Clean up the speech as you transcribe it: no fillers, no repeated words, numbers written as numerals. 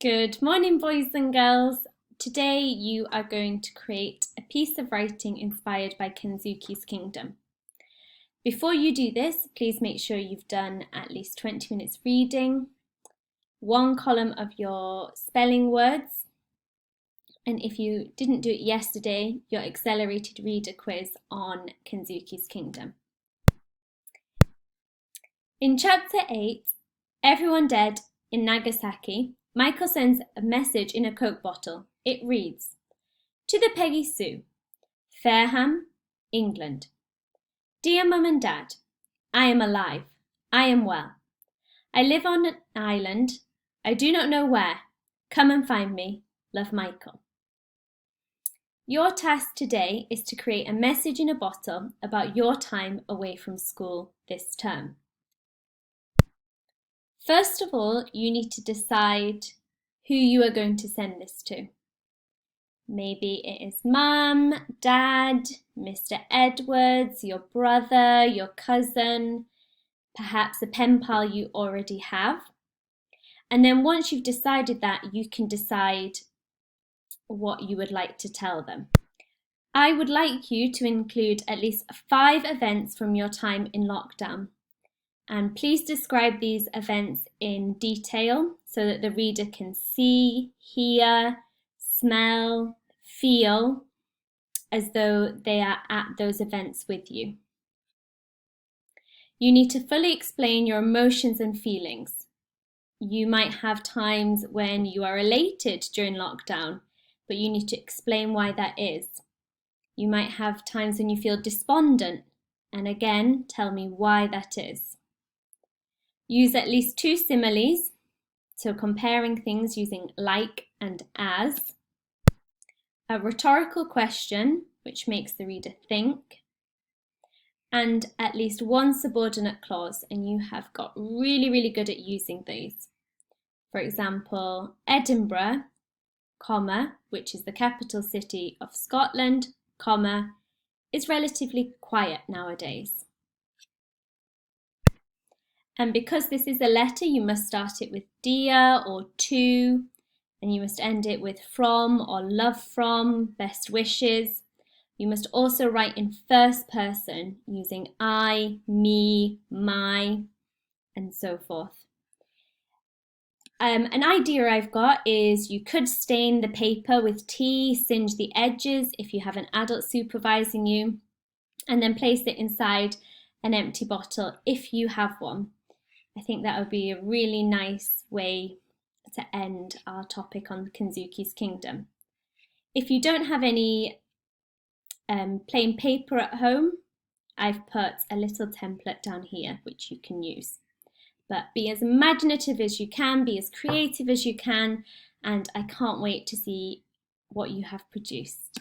Good morning, boys and girls. Today you are going to create a piece of writing inspired by Kensuke's kingdom. Before you do this, please make sure you've done at least 20 minutes reading, one column of your spelling words, and if you didn't do it yesterday, your accelerated reader quiz on Kensuke's kingdom. In chapter 8, Everyone Dead in Nagasaki, Michael sends a message in a Coke bottle. It reads, "To the Peggy Sue, Fareham, England. Dear Mum and Dad, I am alive. I am well. I live on an island. I do not know where. Come and find me. Love, Michael." Your task today is to create a message in a bottle about your time away from school this term. First of all, you need to decide who you are going to send this to. Maybe it is Mum, Dad, Mr. Edwards, your brother, your cousin, perhaps a pen pal you already have. And then once you've decided that, you can decide what you would like to tell them. I would like you to include at least 5 events from your time in lockdown. And please describe these events in detail so that the reader can see, hear, smell, feel as though they are at those events with you. You need to fully explain your emotions and feelings. You might have times when you are elated during lockdown, but you need to explain why that is. You might have times when you feel despondent, and again, tell me why that is. Use at least 2 similes, so comparing things using like and as. A rhetorical question, which makes the reader think. And at least 1 subordinate clause, and you have got really good at using these. For example, Edinburgh, comma, which is the capital city of Scotland, comma, is relatively quiet nowadays. And because this is a letter, you must start it with dear or to, and you must end it with from or love from, best wishes. You must also write in first person using I, me, my, and so forth. An idea I've got is you could stain the paper with tea, singe the edges if you have an adult supervising you, and then place it inside an empty bottle if you have one. I think that would be a really nice way to end our topic on Kensuke's kingdom. If you don't have any plain paper at home, I've put a little template down here which you can use. But be as imaginative as you can, be as creative as you can, and I can't wait to see what you have produced.